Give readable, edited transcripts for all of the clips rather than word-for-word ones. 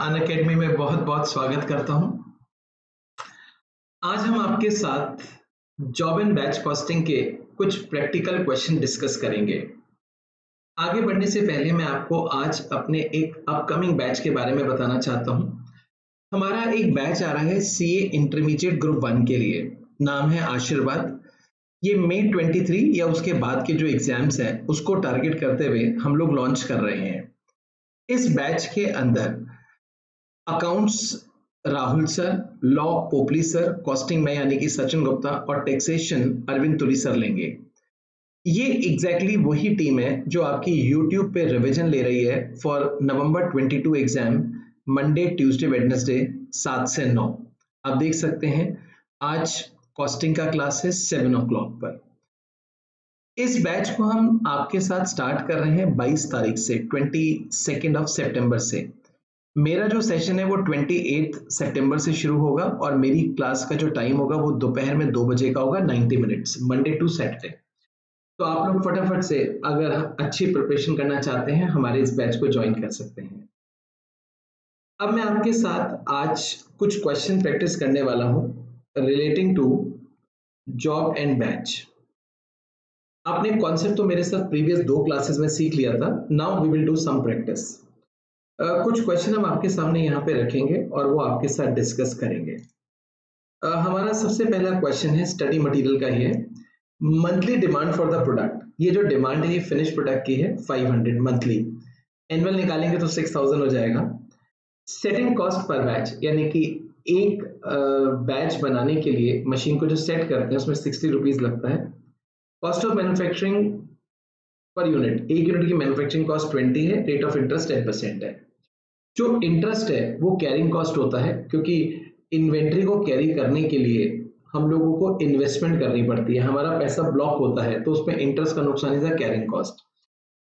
Unacademy में बहुत बहुत स्वागत करता हूं। आज हम आपके साथ जॉब एंड बैच कॉस्टिंग के कुछ प्रैक्टिकल क्वेश्चन डिस्कस करेंगे। आगे बढ़ने से पहले मैं आपको आज अपने एक अपकमिंग बैच के बारे में बताना चाहता हूं। हमारा एक बैच आ रहा है सीए इंटरमीडिएट ग्रुप 1 के लिए, नाम है आशीर्वाद। ये मई 23 या उसके बाद के जो एग्जाम्स हैं उसको टारगेट करते हुए हम लोग लॉन्च कर रहे हैं। इस बैच के अंदर accounts Rahul sir, law Popli sir, costing में यानी कि सचिन गुप्ता और टैक्सेशन अरविंद तुरी सर लेंगे। ये एग्जैक्टली वही टीम है जो आपकी यूट्यूब पे रिवीजन ले रही है for November 22 exam, Monday Tuesday Wednesday 7 से 9। आप देख सकते हैं आज कॉस्टिंग का क्लास है 7 o'clock पर। इस बैच को हम आपके साथ स्टार्ट कर रहे हैं 22 तारीख से, 22 सितंबर से। मेरा जो सेशन है वो 28 सितंबर से शुरू होगा और मेरी क्लास का जो टाइम होगा वो दोपहर में 2 बजे का होगा, 90 मिनट्स, मंडे टू सैटरडे। तो आप लोग फटाफट से अगर अच्छी प्रिपरेशन करना चाहते हैं हमारे इस बैच को ज्वाइन कर सकते हैं। अब मैं आपके साथ आज कुछ क्वेश्चन प्रैक्टिस करने वाला हूं relating to job and batch. आपने कॉन्सेप्ट तो मेरे साथ प्रीवियस 2 क्लासेस में सीख लिया था। Now we will do some practice. कुछ क्वेश्चन हम आपके सामने यहाँ पे रखेंगे और वो आपके साथ डिस्कस करेंगे। हमारा सबसे पहला क्वेश्चन है स्टडी मटेरियल का ही है। Monthly demand for the product, ये जो डिमांड है ये फिनिश प्रोडक्ट की है 500 मंथली। एनुअल निकालेंगे तो 6000 हो जाएगा। सेटिंग कॉस्ट पर बैच, यानी कि एक बैच बनाने के लिए मशीन को जो सेट करते हैं उसमें 60 रुपीज लगता है। Cost of manufacturing per unit, एक यूनिट की मैन्युफैक्चरिंग कॉस्ट 20 है, रेट ऑफ इंटरेस्ट 10% है। जो इंटरेस्ट है वो कैरिंग कॉस्ट होता है, क्योंकि इन्वेंट्री को कैरी करने के लिए हम लोगों को इन्वेस्टमेंट करनी पड़ती है, हमारा पैसा ब्लॉक होता है, तो उसमें इंटरेस्ट का नुकसान इज अ कैरिंग कॉस्ट।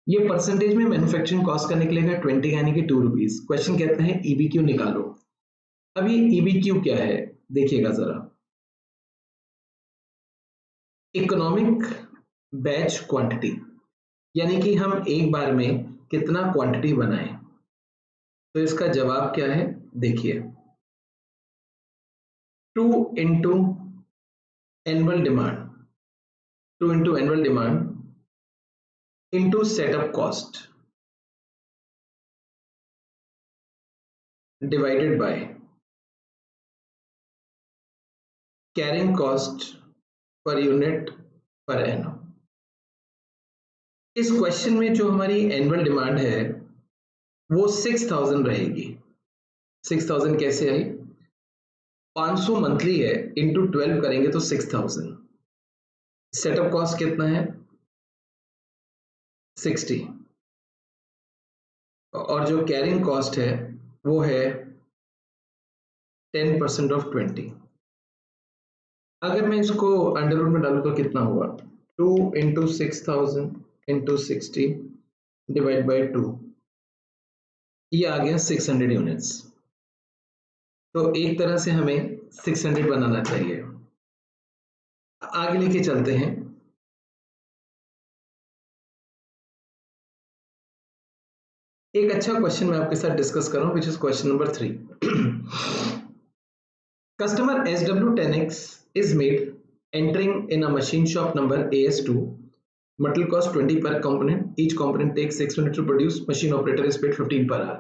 ये परसेंटेज में मैन्युफैक्चरिंग कॉस्ट का निकलेगा 20 यानी कि 2 रुपीज। क्वेश्चन कहते हैं ईबीक्यू निकालो। अब ये ईबीक्यू क्या है देखिएगा जरा। इकोनॉमिक बैच क्वांटिटी, यानी कि हम एक बार में कितना क्वांटिटी बनाएं। तो इसका जवाब क्या है देखिए, 2 into annual demand, 2 into annual demand into setup cost divided by carrying cost per unit per annum। इस क्वेश्चन में जो हमारी एनुअल डिमांड है वो 6000 रहेगी। 6000 कैसे आई? 500 मंथली है, इंटू 12 करेंगे तो 6000। सेटअप कॉस्ट कितना है? 60, और जो कैरिंग कॉस्ट है वो है 10% ऑफ 20। अगर मैं इसको अंडर रूट में डालूं तो कितना हुआ? 2 into 6000 into 60 डिवाइड बाई 2, ये आ गया 600 यूनिट्स। तो एक तरह से हमें 600 बनाना चाहिए। आगे लेके चलते हैं। एक अच्छा क्वेश्चन मैं आपके साथ डिस्कस कर रहा हूं, which is question number 3। Customer SW10X is made entering in a machine shop number AS2. Material cost 20 per component. Each component takes 6 minutes to produce. Machine operator is paid 15 per hour.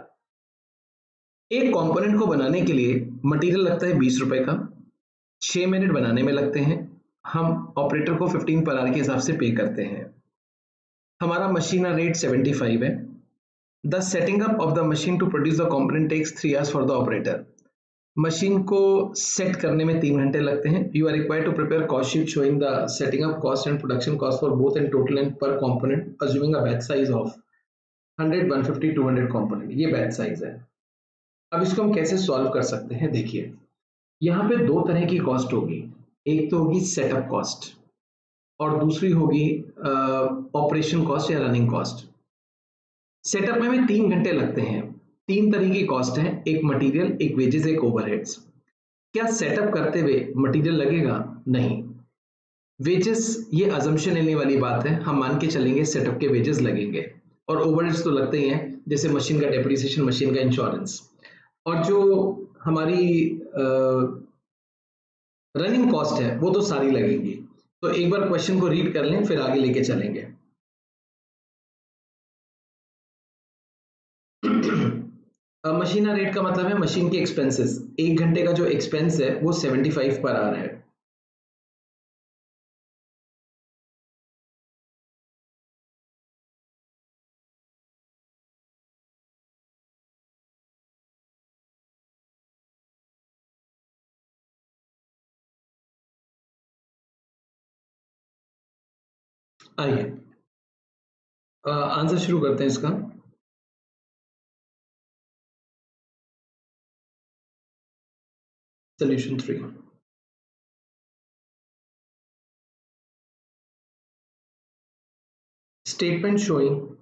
एक component को बनाने के लिए material लगता है 20 रुपए का, 6 minute बनाने में लगते हैं। हम ऑपरेटर को 15 पर आवर के हिसाब से पे करते हैं। हमारा मशीन का रेट 75 है। The setting up of the machine to produce the component takes 3 hours for the operator. Machine को सेट करने में 3 घंटे लगते हैं। You are required to prepare cost sheet showing the setting up cost and production cost for both and total and per component, assuming a batch size of 100, 150, 200 component. ये batch size है। अब इसको हम कैसे सॉल्व कर सकते हैं देखिए, यहाँ पे 2 तरह की कॉस्ट होगी। एक तो होगी सेटअप कॉस्ट और दूसरी होगी ऑपरेशन कॉस्ट या रनिंग कॉस्ट। सेटअप में हमें 3 घंटे लगते हैं। 3 तरह की कॉस्ट है, एक मटेरियल, एक वेजेस, एक ओवरहेड्स। क्या सेटअप करते हुए मटेरियल लगेगा? नहीं। वेजेस ये अजम्पशन लेने वाली बात है, हम मान के चलेंगे सेटअप के वेजेस लगेंगे, और ओवरहेड्स तो लगते ही हैं, जैसे मशीन का डेप्रिसिएशन, मशीन का इंश्योरेंस। और जो हमारी रनिंग कॉस्ट है वो तो सारी लगेगी। तो एक बार क्वेश्चन को रीड कर लें, फिर आगे लेके चलेंगे। मशीन रेट का मतलब है मशीन के एक्सपेंसेस। 1 घंटे का जो एक्सपेंस है वो 75 पर आवर है। आइए आंसर शुरू करते हैं इसका। Solution 3, statement showing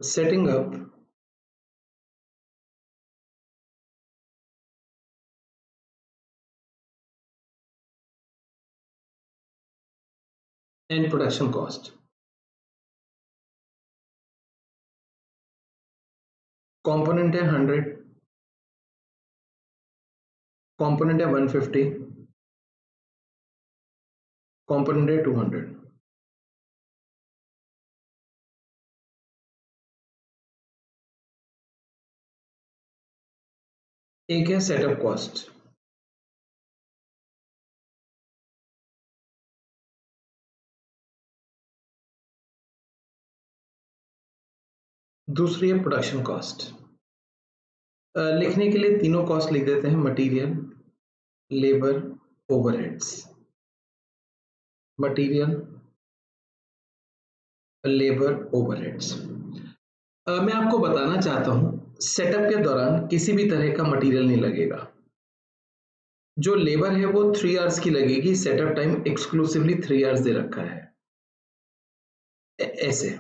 setting up and production cost। Component है 100, कंपोनेंट है 150, कंपोनेंट है 200। एक है सेटअप कॉस्ट, दूसरी है प्रोडक्शन कॉस्ट। लिखने के लिए तीनों कॉस्ट लिख देते हैं, material, labour, overheads. Material, labour, overheads. मैं आपको बताना चाहता हूं, सेटअप के दौरान किसी भी तरह का मटेरियल नहीं लगेगा। जो लेबर है वो 3 आवर्स की लगेगी, सेटअप टाइम एक्सक्लूसिवली 3 आवर्स दे रखा है ऐसे।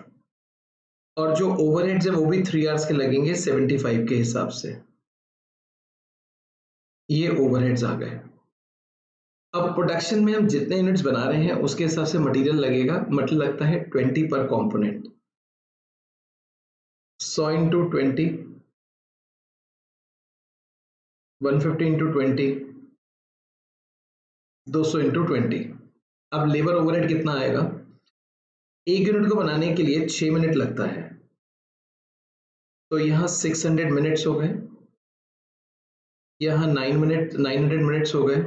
और जो ओवरहेड्स है वो भी 3 आवर्स के लगेंगे 75 के हिसाब से। ये ओवरहेड्स आ गए। अब प्रोडक्शन में हम जितने यूनिट्स बना रहे हैं उसके हिसाब से मटेरियल लगेगा। मटेरियल लगता है 20 पर कंपोनेंट। 100 into 20, 150 into 20, 200 into 20। अब लेबर ओवरहेड कितना आएगा? एक यूनिट को बनाने के लिए 6 मिनट लगता है, तो यहाँ 600 मिनट्स हो गए, यहाँ 900 मिनट्स हो गए,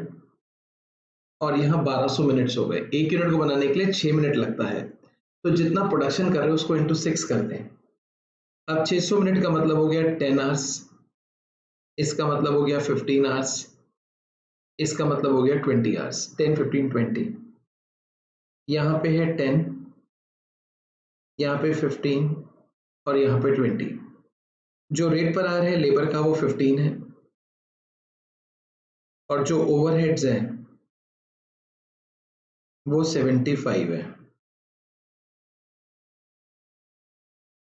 और यहाँ 1200 मिनट्स हो गए। एक यूनिट को बनाने के लिए 6 मिनट लगता है, तो जितना प्रोडक्शन कर रहे हो उसको इंटू 6 करते हैं। अब 600 मिनट का मतलब हो गया 10 आवर्स, इसका मतलब हो गया 15 आवर्स, इसका मतलब हो गया 20 आवर्स। 10, 15, 20। यहाँ पे है 10, यहाँ पे 15 और यहाँ पे 20। जो रेट पर आवर है लेबर का वो 15 है, और जो ओवरहेड्स हैं वो 75 है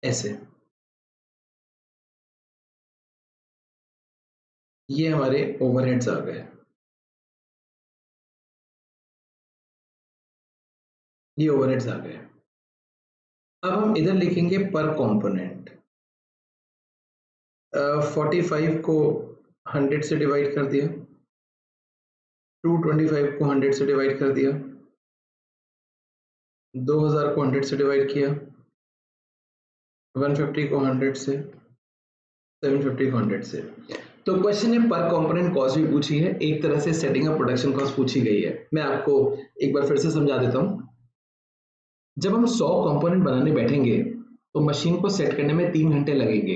ऐसे। ये हमारे ओवरहेड्स आ गए, ये ओवरहेड्स आ गए। अब हम इधर लिखेंगे पर कंपोनेंट। 45 को 100 से डिवाइड कर दिया, 225 को 100 से डिवाइड कर दिया, 2000 को 100 से डिवाइड किया, 150 को 100 से, 750 को 100 से। तो क्वेश्चन है पर कंपोनेंट कॉस्ट भी पूछी है, एक तरह से सेटिंग अप प्रोडक्शन कॉस्ट पूछी गई है। मैं आपको एक बार फिर से समझा देता हूँ। जब हम 100 कंपोनेंट बनाने बैठेंगे तो मशीन को सेट करने में 3 घंटे लगेंगे।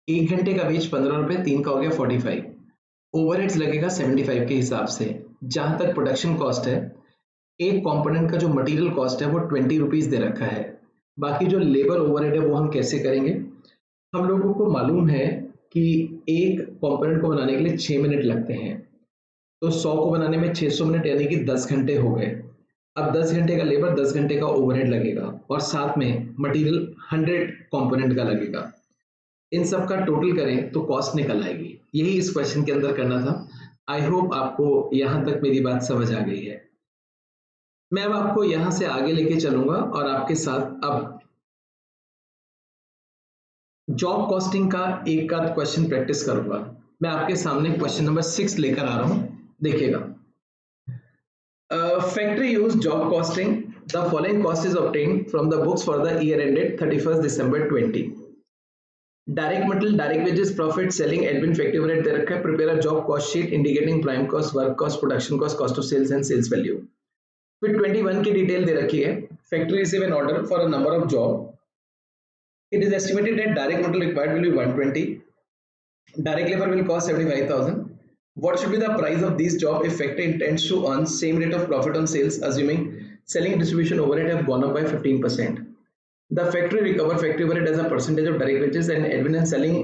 1 घंटे का वेज 15 रुपए, 3 का हो गया 45। ओवरहेड्स लगेगा 75 के हिसाब से। जहां तक प्रोडक्शन कॉस्ट है, एक कंपोनेंट का जो मटेरियल कॉस्ट है वो 20 रुपीज दे रखा है। बाकी जो लेबर ओवरहेड है वो हम कैसे करेंगे? हम लोगों को मालूम है कि एक कंपोनेंट को बनाने के लिए 6 मिनट लगते हैं, तो 100 को बनाने में 600 मिनट यानी कि 10 घंटे हो गए। अब 10 घंटे का लेबर, 10 घंटे का ओवरहेड लगेगा, और साथ में मटेरियल 100 कंपोनेंट का लगेगा। इन सब का टोटल करें तो कॉस्ट निकल आएगी। यही इस क्वेश्चन के अंदर करना था। आई होप आपको यहाँ तक मेरी बात समझ आ गई है। मैं अब आपको यहां से आगे लेके चलूंगा और आपके साथ अब जॉब कॉस्टिंग का एक आध क्वेश्चन प्रैक्टिस करूंगा। मैं आपके सामने क्वेश्चन नंबर 6 लेकर आ रहा हूं, देखिएगा। Factory use job costing. The following cost is obtained from the books for the year ended 31st December 20. Direct material, direct wages, profit, selling, admin, factory overhead दे रखा है. Prepare a job cost sheet indicating prime cost, work cost, production cost, cost of sales and sales value. फिर 21 की detail दे रखी है. Factory receive an order for a number of job. It is estimated that direct material required will be 120. Direct labor will cost 75,000. What should be the price of these job if factory intends to earn same rate of profit on sales, assuming selling and distribution overhead have gone up by 15%? The factory recover factory overhead as a percentage of direct wages and admin and selling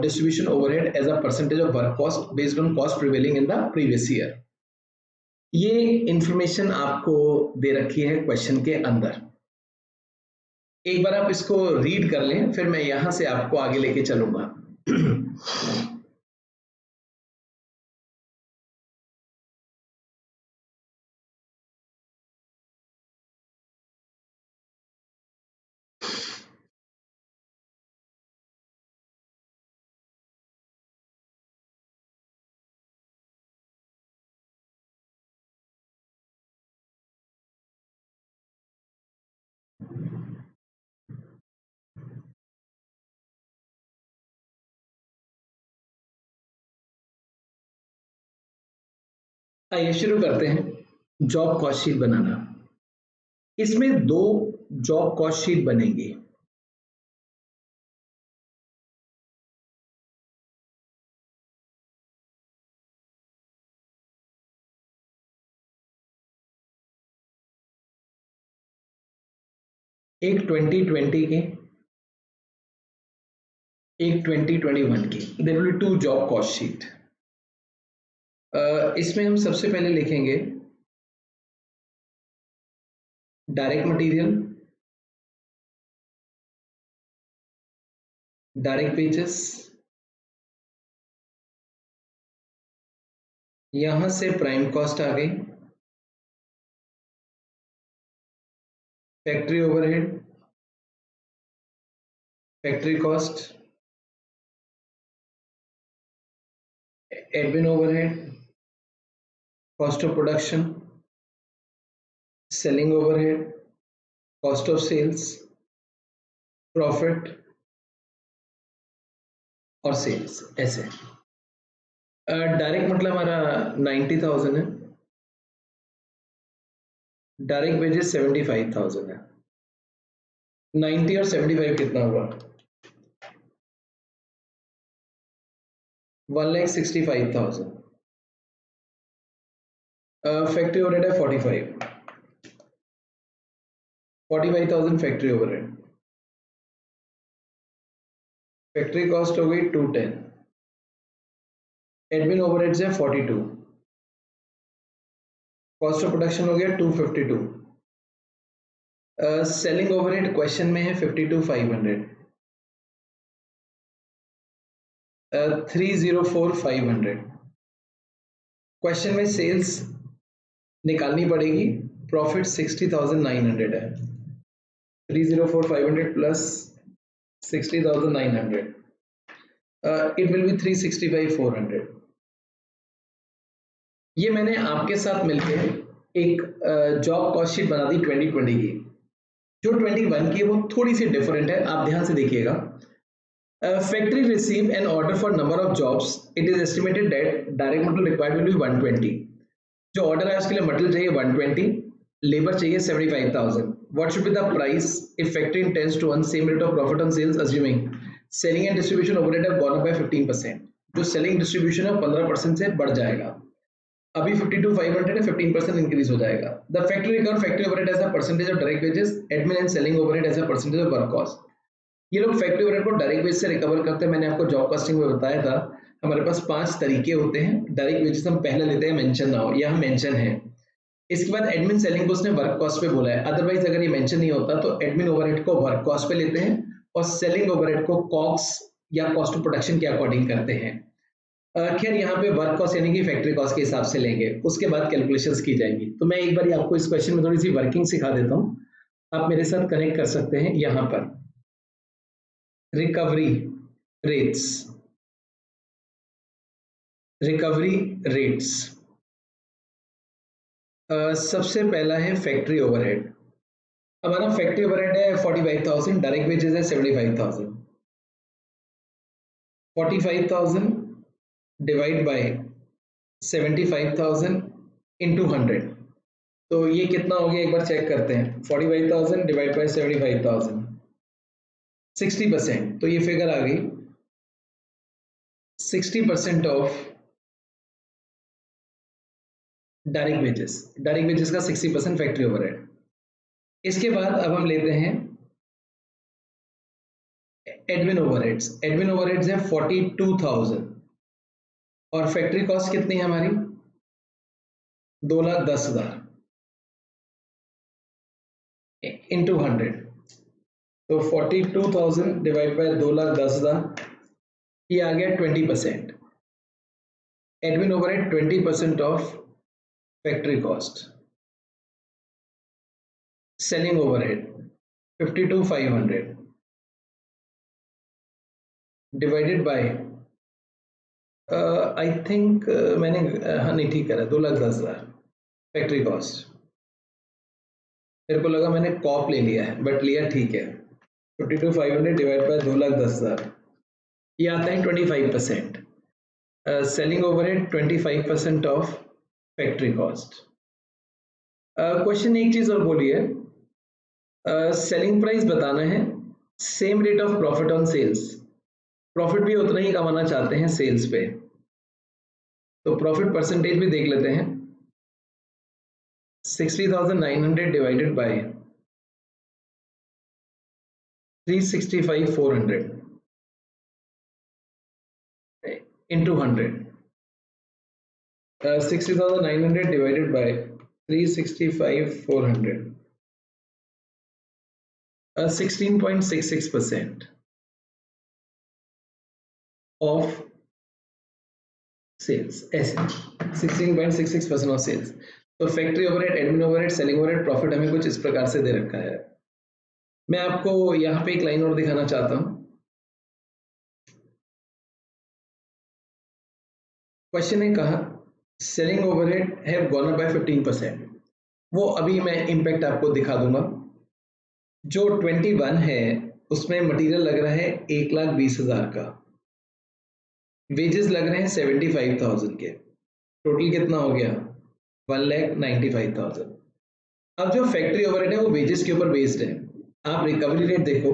distribution overhead as a percentage of work cost based on cost prevailing in the previous year. ये information आपको दे रखी है question के अंदर। एक बार आप इसको read कर लें, फिर मैं यहां से आपको आगे लेके चलूंगा। आइए शुरू करते हैं जॉब कॉस्ट शीट बनाना। इसमें दो जॉब कॉस्ट शीट बनेंगी। एक 2020 की, एक 2021 की। There will be two job cost sheet. इसमें हम सबसे पहले लिखेंगे डायरेक्ट मटेरियल, डायरेक्ट वेजेस, यहां से प्राइम कॉस्ट आ गई, factory overhead, factory cost, admin overhead, cost of production, selling overhead, cost of sales, profit और सेल्स। ऐसे डायरेक्ट मतलब हमारा 90,000 है, डायरेक्ट वेजेस 75,000 है। 90 और 75 कितना हुआ? 1,65,000। फैक्ट्री ओवरहेड है 45,000 फैक्ट्री ओवरहेड। फैक्ट्री कॉस्ट हो गई 210। एडमिन ओवरहेड्स है 42। कॉस्ट ऑफ प्रोडक्शन हो गया 252। सेलिंग ओवरहेड क्वेश्चन में है 52,500। 304,500। क्वेश्चन में सेल्स निकालनी पड़ेगी, प्रॉफिट 60,900 है। 304,500 प्लस 60,900, इट विल बी 365,400। ये मैंने आपके साथ मिलकर एक जॉब कॉस्ट शीट बना दी 2020 की। जो 21 की है वो थोड़ी सी डिफरेंट है, आप ध्यान से देखिएगा। Factory receive an order for number of jobs, it is estimated that direct material required will be 120। जो ऑर्डर है उसके लिए मटेरियल चाहिए 120, लेबर चाहिए 75,000। What should be the price if factory intends to earn same rate of profit on sales, assuming selling and distribution overhead have gone up by 15%? जो selling distribution है 15% से बढ़ जाएगा। अभी 52,500 है, 15% इंक्रीज हो जाएगा। The factory recover factory overhead as a percentage of direct wages, admin and selling overhead as a percentage of work cost। ये लोग फैक्ट्री ओवरहेड को डायरेक्ट वेज से रिकवर करते हैं। मैंने आपको जॉब कॉस्टिंग में बताया था, हमारे पास 5 तरीके होते हैं। डायरेक्ट वेजेस हम पहले लेते हैं, मेंशन ना हो, यहाँ मेंशन है। इसके बाद एडमिन सेलिंग को उसने वर्क कॉस्ट पे बोला है, अदरवाइज अगर ये मेंशन नहीं होता तो एडमिन ओवरहेड को वर्क कॉस्ट पे लेते हैं और सेलिंग ओवरहेड को कॉस्ट या कॉस्ट ऑफ प्रोडक्शन के अकॉर्डिंग करते हैं। खैर यहाँ पे वर्क कॉस्ट यानी कि फैक्ट्री कॉस्ट के हिसाब से लेंगे, उसके बाद कैलकुलेशंस की जाएंगी। तो मैं एक बार आपको इस क्वेश्चन में थोड़ी सी वर्किंग सिखा देता हूँ, आप मेरे साथ कनेक्ट कर सकते हैं। यहाँ पर रिकवरी रेट्स, रिकवरी रेट्स, सबसे पहला है फैक्ट्री ओवरहेड। हमारा फैक्ट्री ओवरहेड है 45,000, डायरेक्ट वेजेस है 75,000। 45,000 डिवाइड बाय 75,000 इंटू 100, तो ये कितना हो गया एक बार चेक करते हैं। 45,000 डिवाइड बाय 75,000, 60%, तो ये फिगर आ गई 60% of direct wages. Direct wages का 60% फैक्ट्री ओवरहेड। इसके बाद अब हम लेते हैं एडमिन ओवरहेड्स। एडमिन ओवरहेड्स है 42,000 और फैक्ट्री कॉस्ट कितनी है हमारी 2,10,000 इंटू 100, तो 42,000 डिवाइड बाय 2,10,000, ये आ गया 20%। Admin overhead 20% of factory cost. Selling overhead 52,500 divided by I think मैंने हाँ नहीं ठीक करा 2,10,000 फैक्ट्री कॉस्ट। मेरे को लगा मैंने कॉप ले लिया है, बट लिया ठीक है। 52,500 डिवाइड बाय 2,10,000, ये आता है 25%। Selling overhead 25% of factory cost. Question एक चीज और बोली है, सेलिंग प्राइस बताना है, same rate of profit on sales. Profit भी उतना ही कमाना चाहते हैं सेल्स पे, तो प्रॉफिट परसेंटेज भी देख लेते हैं। 60,900 divided by 365,400 into 100. 60,900 divided by 365,400. 16.66% of sales. ऐसे 16.66% of sales। तो factory overhead, admin overhead, selling overhead, profit हमें कुछ इस प्रकार से दे रखा है। मैं आपको यहाँ पे एक लाइन और दिखाना चाहता हूँ। क्वेश्चन ने कहा selling overhead have gone up by 15%। वो अभी मैं इम्पैक्ट आपको दिखा दूंगा। जो 21 है उसमें मटेरियल लग रहा है 1,20,000 का, वेजेस लग रहे हैं 75,000 के, टोटल कितना हो गया 1,95,000। अब जो फैक्ट्री ओवरहेड है वो वेजेस के ऊपर बेस्ड है। आप रिकवरी रेट देखो,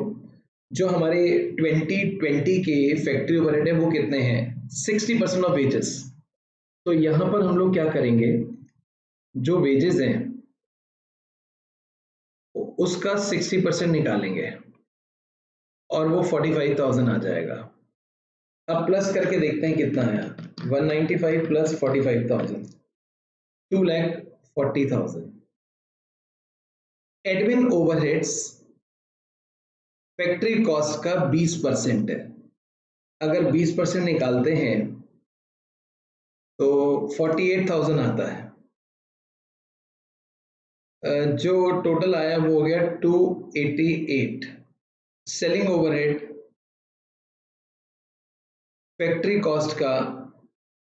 जो हमारे 2020 के फैक्ट्री ओवरहेड है वो कितने हैं 60% ऑफ वेजेस। तो यहां पर हम लोग क्या करेंगे, जो वेजेस हैं उसका 60% निकालेंगे और वो 45,000 आ जाएगा। अब प्लस करके देखते हैं कितना आया, 195 plus 45,000, 2,40,000। Admin overheads factory cost का 20% है। अगर 20% निकालते हैं तो 48,000 आता है। जो टोटल आया वो हो गया 288। सेलिंग ओवरहेड फैक्ट्री कॉस्ट का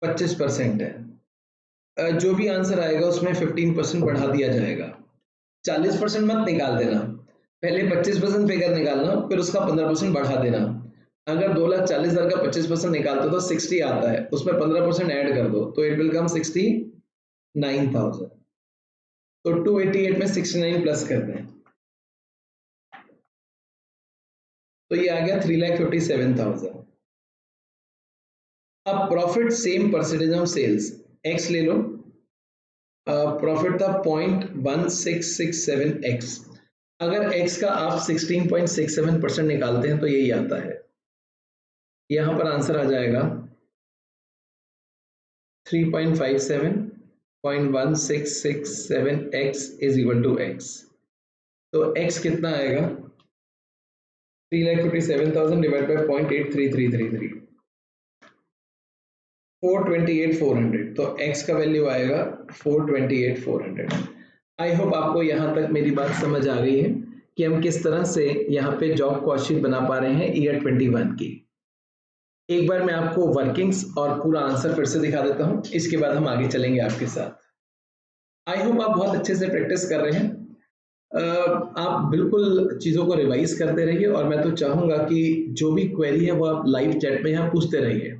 25% है। जो भी आंसर आएगा उसमें 15% बढ़ा दिया जाएगा। 40% मत निकाल देना, पहले 25% फिगर निकालना, फिर उसका 15% बढ़ा देना। अगर 2,40,000 का 25% निकालते तो 60 आता है, उसमें 15% ऐड कर दो तो इट विल कम 69,000। तो 288 में 69 प्लस कर दें तो ये आ गया 3,57,000। अब profit same percentage of sales, X ले लो। प्रॉफिट था 0.1667x। अगर x का आप 16.67% निकालते हैं तो यही आता है। यहां पर आंसर आ जाएगा 3.57.1667x is equal to x। तो x कितना आएगा 3,57,000 डिवाइड बाय 0.83333। 428,400, तो x का वैल्यू आएगा 428,400। आई होप आपको यहाँ तक मेरी बात समझ आ गई है कि हम किस तरह से यहाँ पे जॉब कॉस्ट शीट बना पा रहे हैं ईयर 21 की। एक बार मैं आपको वर्किंग्स और पूरा आंसर फिर से दिखा देता हूँ, इसके बाद हम आगे चलेंगे आपके साथ। आई होप आप बहुत अच्छे से प्रैक्टिस कर रहे हैं। आप बिल्कुल चीज़ों को रिवाइज करते रहिए और मैं तो चाहूँगा कि जो भी क्वेरी है वो आप लाइव चैट में यहाँ पूछते रहिए।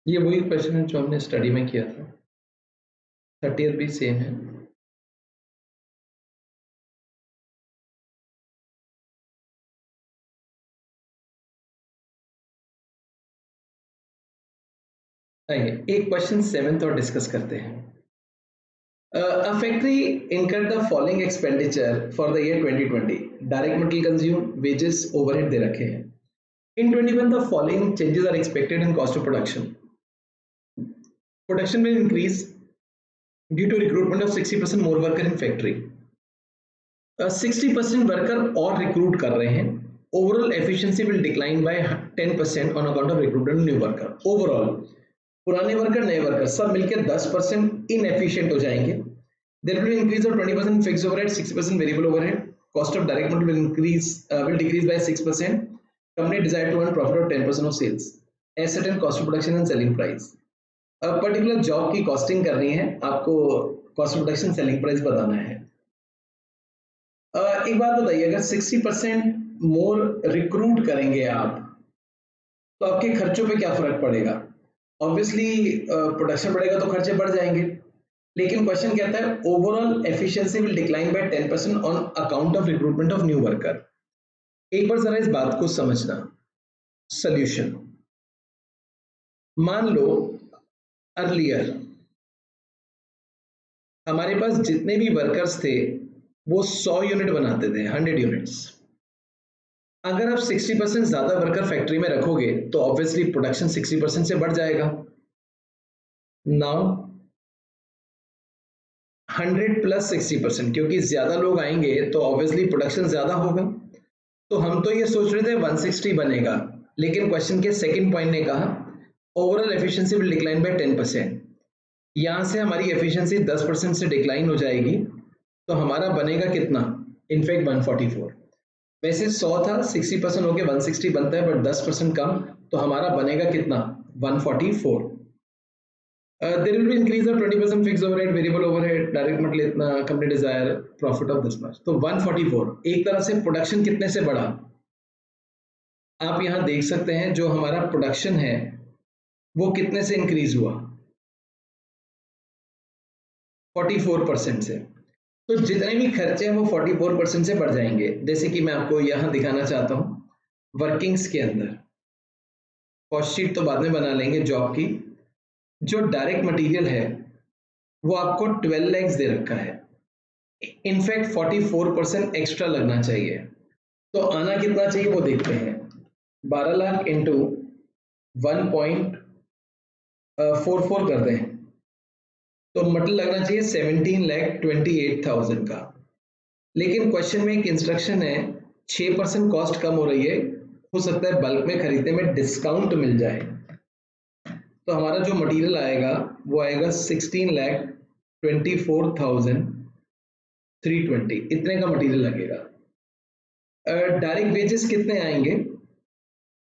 ये वही क्वेश्चन है जो हमने स्टडी में किया था, 30th भी सेम है। आइए एक क्वेश्चन 7th और डिस्कस करते हैं। A factory incurred the following expenditure for the year 2020. Direct material consumed, wages, overhead दे रखे हैं। In 21 the following changes are expected in cost of production. Production will increase due to recruitment of 60% more worker in factory. 60% worker और recruit कर रहे हैं। Overall efficiency will decline by 10% on account of recruited new worker. Overall पुराने worker नए worker सब मिलकर 10% inefficient हो जाएंगे। There will increase of 20% fixed overhead, 60% variable overhead. Cost of direct material will decrease by 6%. Company desire to earn profit of 10% of sales. Asset and cost of production and selling price. अब particular job की costing करनी है, आपको cost of production selling price बताना है। एक बात बताइए, अगर 60% मोर रिक्रूट करेंगे आप तो आपके खर्चों पे क्या फर्क पड़ेगा? ऑब्वियसली प्रोडक्शन बढ़ेगा तो खर्चे बढ़ जाएंगे, लेकिन क्वेश्चन कहता है overall efficiency will decline by 10% on account of recruitment of new worker. एक बार जरा इस बात को समझना। सॉल्यूशन, मान लो अर्लियर हमारे पास जितने भी वर्कर्स थे वो 100 यूनिट बनाते थे, 100 यूनिट्स। अगर आप 60% ज्यादा वर्कर फैक्ट्री में रखोगे तो ऑब्वियसली प्रोडक्शन 60% से बढ़ जाएगा। नाउ 100 प्लस 60%, क्योंकि ज्यादा लोग आएंगे तो ऑब्वियसली प्रोडक्शन ज्यादा होगा। तो हम तो ये सोच रहे थे 160 बनेगा, लेकिन क्वेश्चन के सेकंड पॉइंट ने कहा overall efficiency will decline by 10%। यहां से हमारी एफिशिएंसी 10% से डिक्लाइन हो जाएगी, तो हमारा बनेगा कितना? इनफैक्ट 144। वैसे 100 था, 60% होके 160 बनता है, बट 10% कम, तो हमारा बनेगा कितना? 144। There will be increase of 20% fixed overhead, variable overhead, direct material इतना, company desire profit of this much. तो 144 एक तरह से प्रोडक्शन कितने से बढ़ा? आप यहां देख सकते हैं जो हमारा प्रोडक्शन है वो कितने से इंक्रीज हुआ? 44% से। तो जितने भी खर्चे हैं वो 44% से बढ़ जाएंगे। जैसे कि मैं आपको यहां दिखाना चाहता हूं वर्किंग्स के अंदर। कॉस्ट शीट तो बाद में बना लेंगे जॉब की। जो डायरेक्ट मटेरियल है वो आपको 12 लाख दे रखा है, इनफैक्ट 44% एक्स्ट्रा लगना चाहिए। तो आना कितना चाहिए वो देखते हैं। 12 लाख इंटू 1.44 कर दें तो मटेरियल लगना चाहिए 17,28,000 का। लेकिन क्वेश्चन में एक इंस्ट्रक्शन है 6% कॉस्ट कम हो रही है, हो सकता है बल्क में खरीदने में डिस्काउंट मिल जाए। तो हमारा जो मटेरियल आएगा वो आएगा 320, इतने का मटेरियल लगेगा। डायरेक्ट वेजेस कितने आएंगे?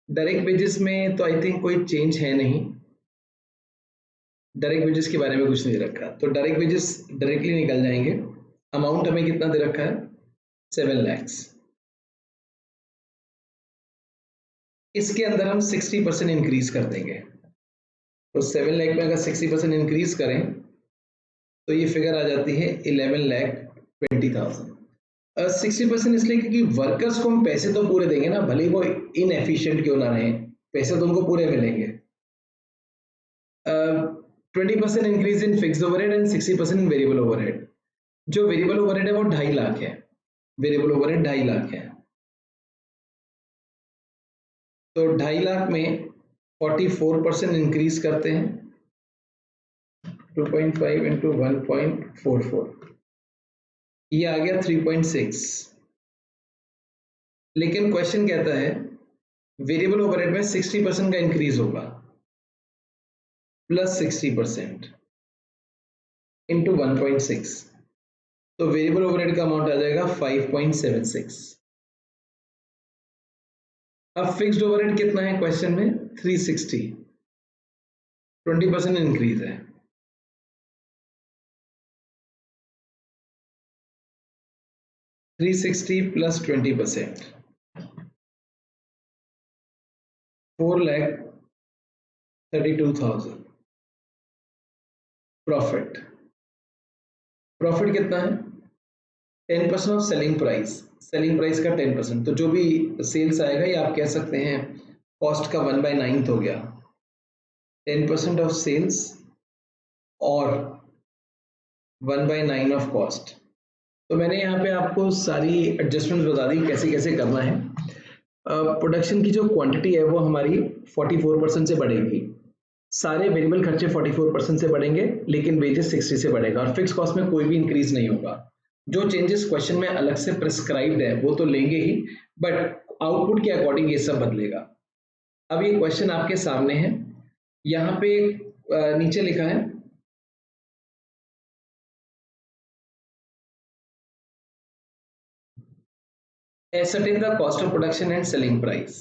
डायरेक्ट वेजेस में तो आई थिंक कोई चेंज है नहीं, डायरेक्ट वेजेस के बारे में कुछ नहीं दे रखा, तो डायरेक्ट वेजेस डायरेक्टली निकल जाएंगे। अमाउंट हमें कितना दे रखा है? 7 lakhs। इसके अंदर हम 60% इंक्रीज कर देंगे, तो 7 लाख में अगर 60% इंक्रीज करें तो ये फिगर आ जाती है 11,20,000। 60% इसलिए क्योंकि वर्कर्स को हम पैसे तो पूरे देंगे ना, भले वो इनएफिशिएंट क्यों ना रहे, पैसे तो उनको पूरे मिलेंगे। 20% increase in fixed overhead and 60% in variable overhead. जो वेरिएबल ओवरहेड है वो 2.5 लाख है, वेरिएबल ओवरहेड 2.5 लाख है, तो 2.5 लाख में 44% इंक्रीज करते हैं, 2.5 इंटू 1.44, ये आ गया 3.6। लेकिन क्वेश्चन कहता है वेरिएबल ओवरहेड में 60% का इंक्रीज होगा, प्लस 60% इंटू 1.6, तो वेरिएबल ओवरहेड का अमाउंट आ जाएगा 5.76। अब फिक्स्ड ओवरहेड कितना है क्वेश्चन में? 360, 20% इंक्रीज है, प्लस 20%, 4,32,000। प्रॉफिट, प्रॉफिट कितना है? 10% of selling price, selling price का 10%, तो जो भी सेल्स आएगा ये आप कह सकते हैं कॉस्ट का 1/9 हो गया। 10% ऑफ सेल्स और 1/9 ऑफ कॉस्ट। तो मैंने यहाँ पे आपको सारी एडजस्टमेंट बता दी कैसे कैसे करना है। प्रोडक्शन की जो क्वांटिटी है वो हमारी 44% से बढ़ेगी, सारे वेरिएबल खर्चे 44% से बढ़ेंगे, लेकिन वेजेस 60 से बढ़ेगा, और फिक्स कॉस्ट में कोई भी इंक्रीज नहीं होगा। जो चेंजेस क्वेश्चन में अलग से प्रिस्क्राइब्ड है वो तो लेंगे ही, बट आउटपुट के अकॉर्डिंग ये सब बदलेगा। अब ये क्वेश्चन आपके सामने है, यहाँ पे नीचे लिखा है ascertain the cost of production and selling price।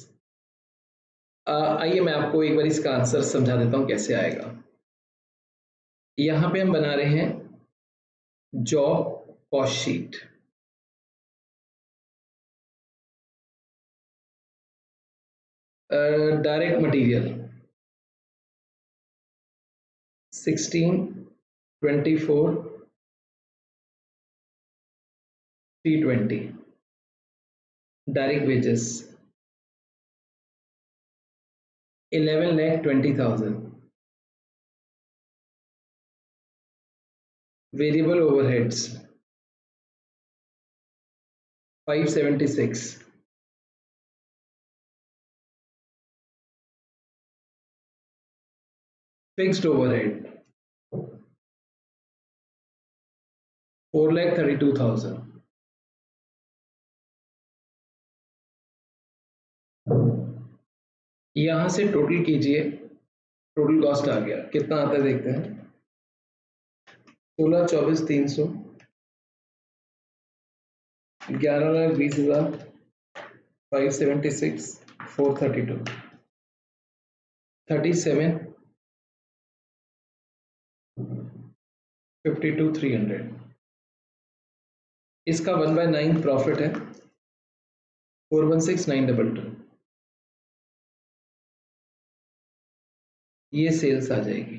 आइए मैं आपको एक बार इसका आंसर समझा देता हूँ कैसे आएगा। यहाँ पे हम बना रहे हैं job cost sheet, direct material 16, 24, 320, direct wages 11,20,000, variable overheads 576, fixed overhead 4,32,000। यहां से टोटल कीजिए, टोटल कॉस्ट आ गया, कितना आता है देखते हैं, 16,24,300, 11,20,000, 576, 432, 37, 52, 300। इसका 1/9 प्रॉफिट है 416,922, ये सेल्स आ जाएगी।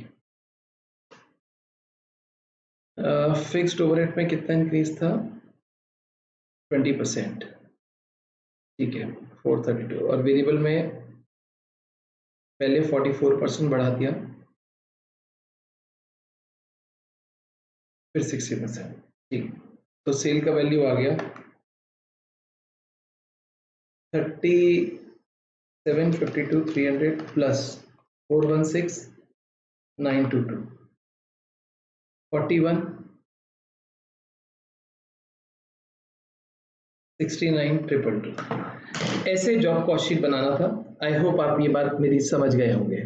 फिक्स्ड ओवरहेड में कितना इंक्रीज था? 20%, ठीक है 432, और वेरिएबल में पहले 44% बढ़ा दिया, फिर 60%, ठीक। तो सेल का वैल्यू आ गया 37,52,300 प्लस 416,922, 41,69,222। ऐसे जॉब कॉस्ट शीट बनाना था। आई होप आप ये बात मेरी समझ गए होंगे।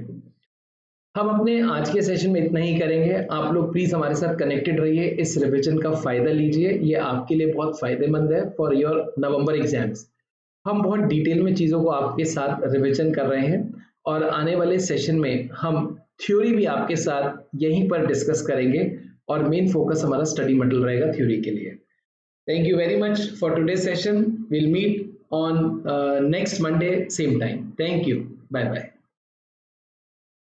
हम अपने आज के सेशन में इतना ही करेंगे। आप लोग प्लीज़ हमारे साथ कनेक्टेड रहिए, इस रिविजन का फ़ायदा लीजिए, ये आपके लिए बहुत फ़ायदेमंद है फॉर योर नवंबर एग्जाम्स। हम बहुत डिटेल में चीज़ों को आपके साथ रिविजन कर रहे हैं और आने वाले सेशन में हम थ्योरी भी आपके साथ यहीं पर डिस्कस करेंगे और मेन फोकस हमारा स्टडी मटेरियल रहेगा थ्योरी के लिए। Thank you very much for today's session. We'll meet on next Monday, same time. Thank you. Bye bye.